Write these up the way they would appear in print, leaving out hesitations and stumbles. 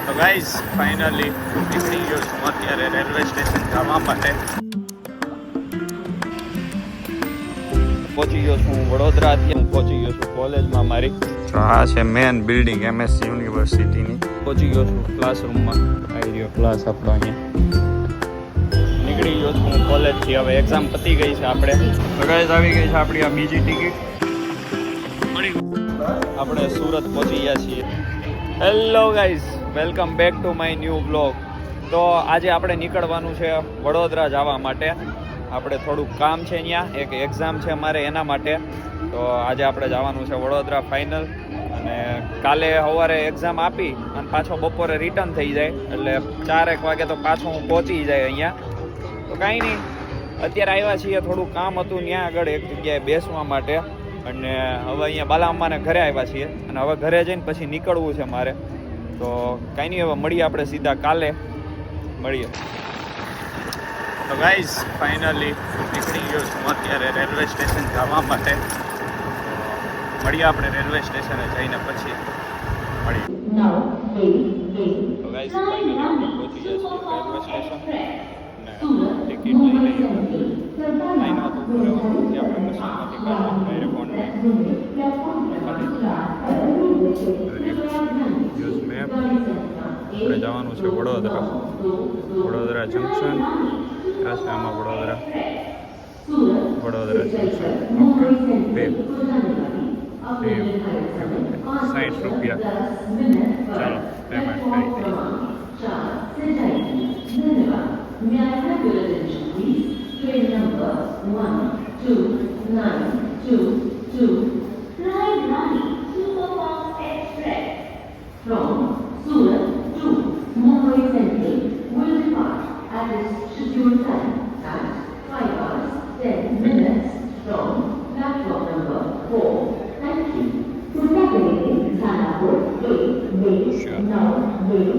તો guys finally નીકળી ગયો છું અત્યારે રેલવે સ્ટેશન જવા માટે. પહોંચી ગયો છું વડોદરા. અત્યારે હું પહોંચી ગયો છું કોલેજમાં મારી. આ છે મેન બિલ્ડિંગ એમએસસી યુનિવર્સિટીની. પહોંચી ગયો છું ક્લાસરૂમમાં. આવી રહ્યો ક્લાસ આપણો અહીંયા. નીકળી ગયો છું હું કોલેજથી. હવે એક્ઝામ પતી ગઈ છે આપણે. તો ગાઈઝ આવી ગઈ છે આપણી આ બીજી ટિકિટ. આપણે સુરત પહોંચી ગયા છીએ. Hello guys, welcome back to my new blog. તો આજે આપણે નીકળવાનું છે વડોદરા જવા માટે. આપણે થોડુંક કામ છે ત્યાં, એક એક્ઝામ છે અમારે એના માટે. તો આજે આપણે જવાનું છે વડોદરા ફાઇનલ. અને કાલે સવારે એક્ઝામ આપી અને પાછો બપોરે રિટર્ન થઈ જાય એટલે 4-1 વાગે તો પાછો હું પહોંચી જાય અહીંયા. તો કાંઈ નહીં, અત્યારે આવ્યા છીએ, થોડું કામ હતું ત્યાં આગળ એક જગ્યાએ બેસવા માટે. અને હવે અહીંયા બાલાઅમ્માને ઘરે આવ્યા છીએ અને હવે ઘરે જઈને પછી નીકળવું છે મારે. તો કાંઈ નહીં, હવે મળીએ આપણે સીધા કાલે મળીએ. તો ગાઈઝ ફાઇનલી નીકળી ગયો છું અત્યારે રેલવે સ્ટેશન જવા માટે. મળીએ આપણે રેલવે સ્ટેશને જઈને પછી મળીએ. તો ગાઈઝ ફાઇનલી આપણે પહોંચી ગયા છીએ રેલવે સ્ટેશન અને ટિકિટ લઈ લઈએ. લાઈનમાં તો ઉભું રહેવાનું નથી, આપણે મશીનમાંથી કાઢવાનું ડાયરેક્ટ ઓનલાઈન. Use map. આપણે જવાનું છે વડોદરા. વડોદરા જંકશન. આ છે આમાં વડોદરા જંકશન. ઓકે, 60 રૂપિયા. ચાલો પેમેન્ટ કરી દઈએ. Train number 12922 Flying Rani Superfast Express from Surat to Mumbai Central will depart at its scheduled time at 5:10 from platform number 4. Thank you. Protecting Sanapur, wait, now, wait.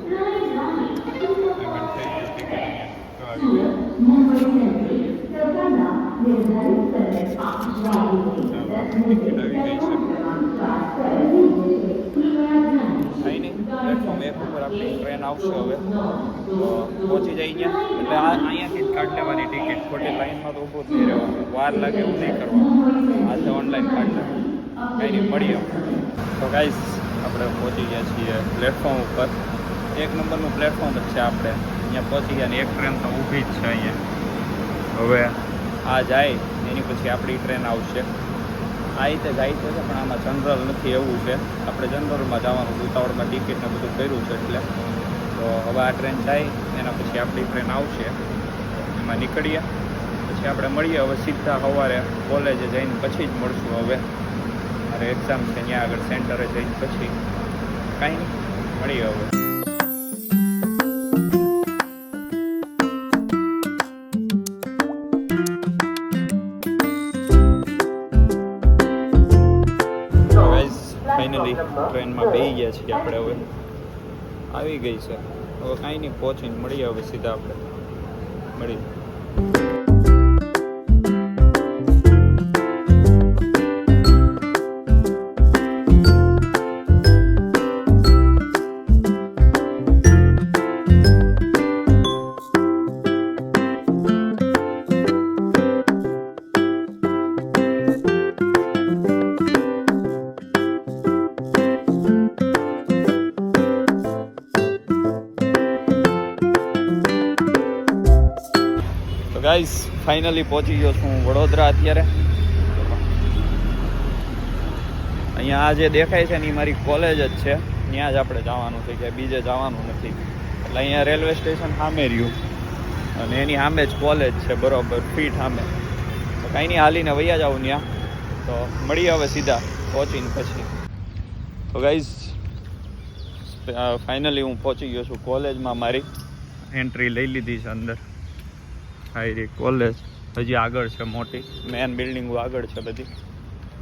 Flying Rani Surat Mumbai Central सरकारला निर्धारित करण्यात platform 1 ઉપર આપણી train આવશે. હવે પહોંચી જાય ત્યાં એટલે અહીંયાથી જ કાઢી લેવાની ટિકિટ. ખોટી લાઈનમાં તો ઊભું જ નહીં રહેવાનું, વાર લાગે એવું નહીં કરવાનું. આજે ઓનલાઈન કાઢી લેવાનું. કંઈ નહીં, મળીએ. તો ગાઈઝ આપણે પહોંચી ગયા છીએ પ્લેટફોર્મ ઉપર. 1 નંબરનું પ્લેટફોર્મ જ છે. આપણે અહીંયા પહોંચી ગયા ને એક ટ્રેન તો ઊભી જ છે અહીંયા. હવે આ જાય એની પછી આપણી ટ્રેન આવશે. આ રીતે જાય છે પણ આમાં જનરલ નથી એવું છે. આપણે જનરલમાં જવાનું, ઉતાવળમાં ટિકિટને બધું કર્યું છે એટલે. તો હવે આ ટ્રેન જાય એના પછી આપણી ટ્રેન આવશે, એમાં નીકળીએ પછી આપણે મળીએ. હવે સીધા સવારે કોલેજે જઈને પછી જ મળશું. હવે મારે એક્ઝામ છે ત્યાં આગળ સેન્ટરે જઈને પછી. કાંઈ નહીં, મળીએ હવે. ફાઇનલી ટ્રેનમાં બેસી ગયા છીએ આપણે. હવે આવી ગઈ છે. હવે કાંઈ નહીં, પહોંચીને મળીએ હવે સીધા આપણે મળીએ. ગાઈઝ ફાઇનલી પહોંચી ગયો છું વડોદરા અત્યારે. અહીંયા આ જે દેખાય છે ને એ મારી કોલેજ જ છે. ત્યાં જ આપણે જવાનું છે, કે બીજે જવાનું નથી. એટલે અહીંયા રેલવે સ્ટેશન સામે રહ્યું અને એની સામે જ કોલેજ છે, બરોબર ફીટ સામે. તો કાંઈ નહીં, હાલીને વૈયા જાઉં ત્યાં. તો મળીએ હવે સીધા પહોંચીને પછી. તો ગાઈઝ ફાઇનલી હું પહોંચી ગયો છું કોલેજમાં. મારી એન્ટ્રી લઈ લીધી છે અંદર. હાઈ કોલેજ હજી આગળ છે, મોટી મેન બિલ્ડિંગો આગળ છે બધી.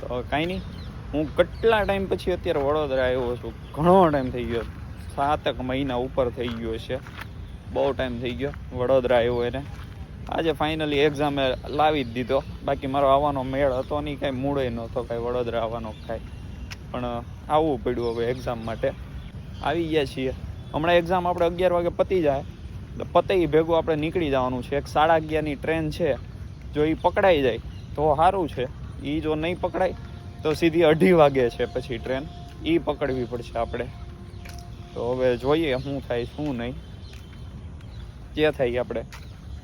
તો કાંઈ નહીં, હું કેટલા ટાઈમ પછી અત્યારે વડોદરા આવ્યો છું. ઘણો ટાઈમ થઈ ગયો, 7 મહિના ઉપર થઈ ગયો છે. બહુ ટાઈમ થઈ ગયો વડોદરા આવ્યો એને. આજે ફાઇનલી એક્ઝામે લાવી જ દીધો. બાકી મારો આવવાનો મેળ હતો નહીં, કાંઈ મૂળે નહોતો કાંઈ વડોદરા આવવાનો કાંઈ. પણ આવવું પડ્યું હવે એક્ઝામ માટે. આવી ગયા છીએ. હમણાં એક્ઝામ આપણે 11 વાગે પતી જાય એટલે પતે ભેગું આપણે નીકળી જવાનું છે. 11:30ની ટ્રેન છે, જો એ પકડાઈ જાય તો સારું છે. એ જો નહીં પકડાય તો સીધી 2:30 વાગે છે પછી ટ્રેન, એ પકડવી પડશે આપણે. તો હવે જોઈએ શું થાય શું નહીં, જે થાય આપણે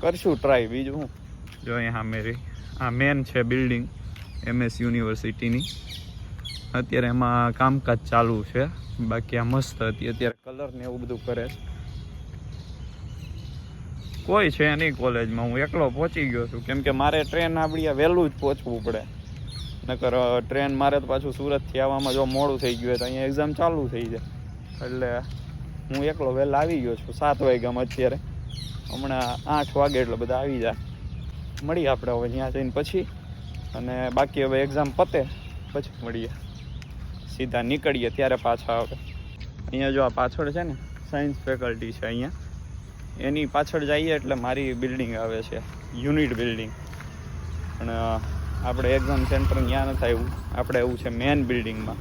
કરશું ટ્રાય. બીજું શું, જો અહીંયા મેરી આ મેન છે બિલ્ડિંગ MS યુનિવર્સિટીની. અત્યારે એમાં કામકાજ ચાલુ છે. બાકી આ મસ્ત હતી, અત્યારે કલર ને એવું બધું કરે છે. કોઈ છે નહીં કોલેજમાં, હું એકલો પહોંચી ગયો છું કેમ કે મારે ટ્રેન આપણી વહેલું જ પહોંચવું પડે. નકર ટ્રેન મારે તો પાછું સુરતથી આવવામાં જો મોડું થઈ ગયું હોય તો અહીંયા એક્ઝામ ચાલુ થઈ જાય. એટલે હું એકલો વહેલા આવી ગયો છું 7 વાગ્યામાં. અત્યારે હમણાં 8 વાગે એટલે બધા આવી જાય. મળીએ આપણે હવે ત્યાં જઈને પછી, અને બાકી હવે એક્ઝામ પતે પછી મળીએ, સીધા નીકળીએ ત્યારે પાછા આવે. અહીંયા જો આ પાછળ છે ને સાયન્સ ફેકલ્ટી છે, અહીંયા એની પાછળ જઈએ એટલે મારી બિલ્ડિંગ આવે છે, યુનિટ બિલ્ડિંગ. પણ આપણે એક્ઝામ સેન્ટર ત્યાં નથી આવ્યું, આપણે એવું છે મેન બિલ્ડિંગમાં,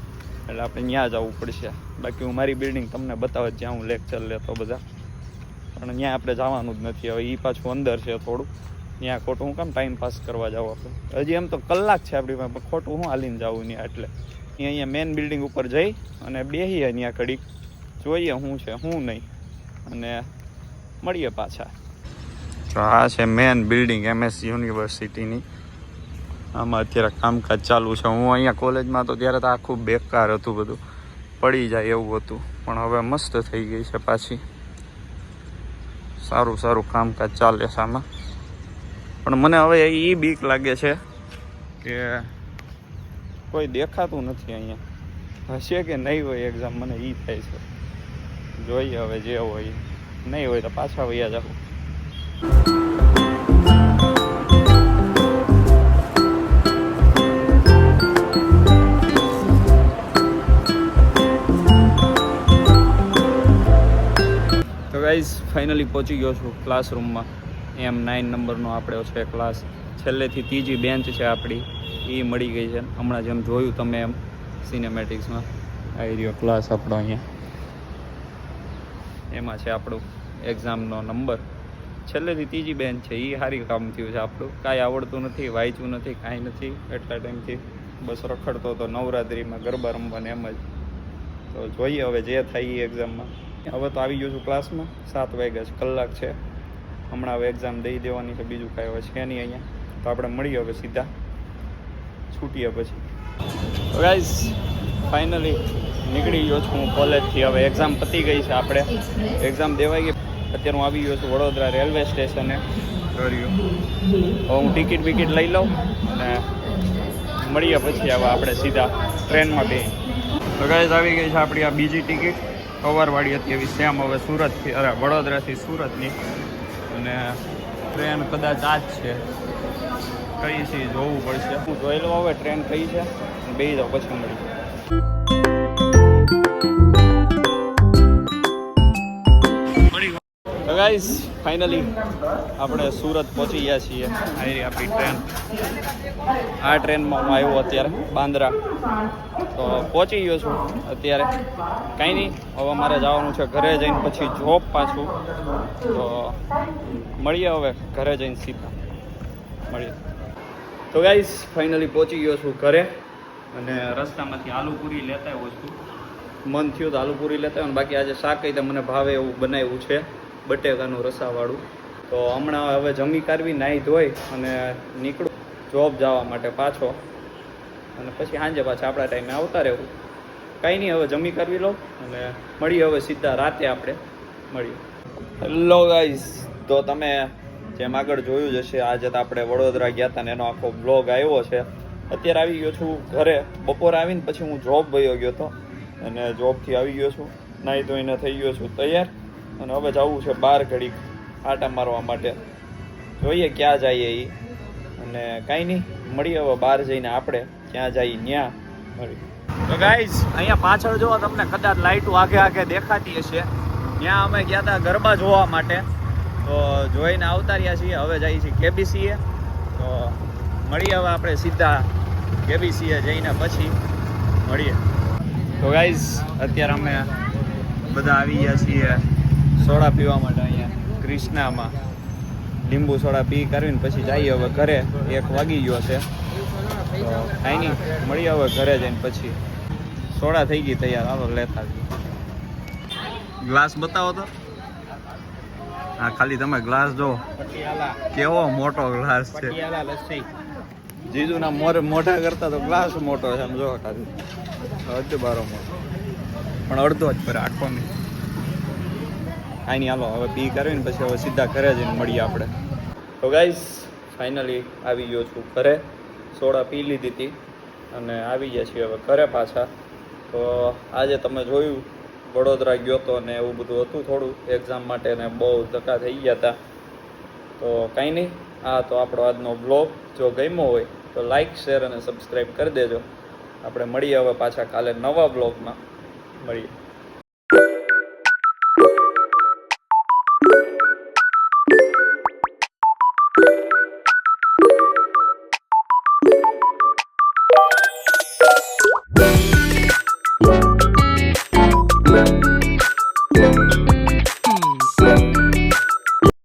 એટલે આપણે ત્યાં જવું પડશે. બાકી હું મારી બિલ્ડિંગ તમને બતાવે જ્યાં હું લેક્ચર લેતો બધા, પણ ત્યાં આપણે જવાનું જ નથી. હવે એ પાછું અંદર છે થોડું, ત્યાં ખોટું હું કામ ટાઈમ પાસ કરવા જાવ આપણે. હજી એમ તો કલાક છે આપણી પાસે, ખોટું હું હાલીને જવું ત્યાં. એટલે અહીંયા મેન બિલ્ડિંગ ઉપર જઈ અને બેસીએ ત્યાં ઘડીક, જોઈએ શું છે શું નહીં, અને મળીએ પાછા. તો આ છે મેન બિલ્ડિંગ MS યુનિવર્સિટીની. આમાં અત્યારે કામકાજ ચાલુ છે. હું અહીંયા કોલેજમાં તો ત્યારે તો આખું બેકાર હતું, બધું પડી જાય એવું હતું, પણ હવે મસ્ત થઈ ગઈ છે પાછી. સારું સારું કામકાજ ચાલે છે આમાં. પણ મને હવે એ બીક લાગે છે કે કોઈ દેખાતું નથી અહીંયા, હશે કે નહીં હોય એક્ઝામ, મને એ થાય છે. જોઈએ હવે જે હોય, નહીં હોય તો પાછા વયા જાવ. તો ગાઈઝ ફાઇનલી પહોંચી ગયો છું ક્લાસરૂમમાં. M9 નંબરનો આપણે છે ક્લાસ, છેલ્લેથી ત્રીજી બેન્ચ છે આપણી, એ મળી ગઈ છે. હમણાં જેમ જોયું તમે એમ સિનેમેટિક્સમાં આવી રહ્યો ક્લાસ આપણો અહીંયા. એમાં છે આપણું એક્ઝામનો નંબર, છેલ્લેથી ત્રીજી બેન્ચ છે. એ સારી કામ થયું છે આપણું. કાંઈ આવડતું નથી, વાંચ્યું નથી, કાંઈ નથી. એટલા ટાઈમથી બસ રખડતો હતો નવરાત્રિમાં ગરબા રમવાને એમ જ. તો જોઈએ હવે જે થાય એ એક્ઝામમાં. હવે તો આવી ગયો છું ક્લાસમાં, 7 વાગ્યા છે, કલાક છે. હમણાં હવે એક્ઝામ દઈ દેવાની છે, બીજું કાંઈ હવે છે નહીં અહીંયા. તો આપણે મળીએ હવે સીધા છૂટીએ પછી. ગાઈઝ ફાઇનલી નીકળી ગયો છું હું કોલેજથી. હવે એક્ઝામ પતી ગઈ છે, આપણે એક્ઝામ દેવાઈ ગઈ. અત્યારે હું આવી ગયો છું વડોદરા રેલવે સ્ટેશને. હવે હું ટિકિટ બિકિટ લઈ લઉં અને મળીએ પછી હવે આપણે સીધા ટ્રેનમાં બે. તો ગાઈઝ આવી ગઈ છે આપણી આ બીજી ટિકિટ, સવારવાળી હતી એવી સેમ. હવે સુરતથી વડોદરાથી સુરતની, અને ટ્રેન કદાચ આ જ છે. કઈ છે જોવું પડશે. હું જોઈ લઉં હવે ટ્રેન કઈ છે, બેસી જાઉં પછી મળી. તો ગાઈઝ ફાઇનલી આપણે સુરત પહોંચી ગયા છીએ. આવી આપણી ટ્રેન, આ ટ્રેનમાં હું આવ્યો અત્યારે બાંદ્રા. તો પહોંચી ગયો છું અત્યારે. કાંઈ નહીં, હવે મારે જવાનું છે ઘરે જઈને પછી જોબ પાછું. તો મળીએ હવે ઘરે જઈને સીધા મળીએ. તો ગાઈઝ ફાઇનલી પહોંચી ગયો છું ઘરે, અને રસ્તામાંથી આલુપુરી લેતા આવ્યો છું. મન થયું તો આલુપુરી લેતા આવ્યો, બાકી આજે શાક કઈ મને ભાવે એવું બનાવ્યું છે, બટેકાનું રસાવાળું. તો હમણાં હવે જમી કાઢવી, નાહી ધોઈ અને નીકળું જોબ જવા માટે પાછો, અને પછી સાંજે પાછા આપણા ટાઈમે આવતા રહેવું. કાંઈ નહીં, હવે જમી કાઢવી લઉં અને મળીએ હવે સીધા રાતે આપણે મળીએ. હેલો ગાઈઝ, તો તમે જેમ આગળ જોયું જ હશે, આજે તો આપણે વડોદરા ગયા હતા ને એનો આખો બ્લોગ આવ્યો છે. અત્યારે આવી ગયો છું ઘરે. બપોરે આવીને પછી હું જોબ વયો ગયો હતો, અને જોબથી આવી ગયો છું, નાહી ધોઈને થઈ ગયો છું તૈયાર, અને હવે જવું છે બહાર ઘડીક આટા મારવા માટે. જોઈએ ક્યાં જઈએ એ, અને કાંઈ નહીં, મળીએ હવે બહાર જઈને આપણે ક્યાં જઈએ ત્યાં મળીએ. તો ગાઈઝ અહીંયા પાછળ જોવો તમને કદાચ લાઇટો આગે આગે દેખાતી હશે. ત્યાં અમે ગયા હતા ગરબા જોવા માટે, તો જોઈને આવતા રહ્યા છીએ. હવે જઈએ છીએ KBCએ. તો મળીએ હવે આપણે સીધા KBCએ જઈને પછી મળીએ. તો ગાઈઝ અત્યારે અમે બધા આવી ગયા છીએ સોડા પીવા માટે અહીંયા ક્રિષ્નામાં. લીંબુ સોડા પી કરીને પછી જઈએ હવે ઘરે. 1 વાગી ગયો છે તો કાંઈ નહીં, મળીએ હવે ઘરે જઈને પછી. સોડા થઈ ગઈ તૈયાર, હાલો લેતા. ગ્લાસ બતાવો તો. હા, ખાલી તમે ગ્લાસ જો કેવો મોટો ગ્લાસ છે. જીજુના મોઢા કરતા તો ગ્લાસ મોટો છે, આમ જો ખાલી અડધો બારો મોટો, પણ અડધો જ પર આખો નહીં. કાંઈ નહીં, હાલો હવે પી કરીને પછી હવે સીધા ઘરે જઈને મળીએ આપણે. તો ગાઈઝ ફાઇનલી આવી ગયો છું ઘરે. સોડા પી લીધી હતી અને આવી ગયા છીએ હવે ઘરે પાછા. તો આજે તમે જોયું વડોદરા ગયો હતો ને એવું બધું હતું થોડું એક્ઝામ માટે ને બહુ ધક્કા થઈ ગયા હતા. તો કાંઈ નહીં, આ તો આપણો આજનો બ્લોગ. જો ગમ્યો હોય તો લાઈક, શેર અને સબસ્ક્રાઈબ કરી દેજો. આપણે મળીએ હવે પાછા કાલે નવા બ્લોગમાં મળીએ.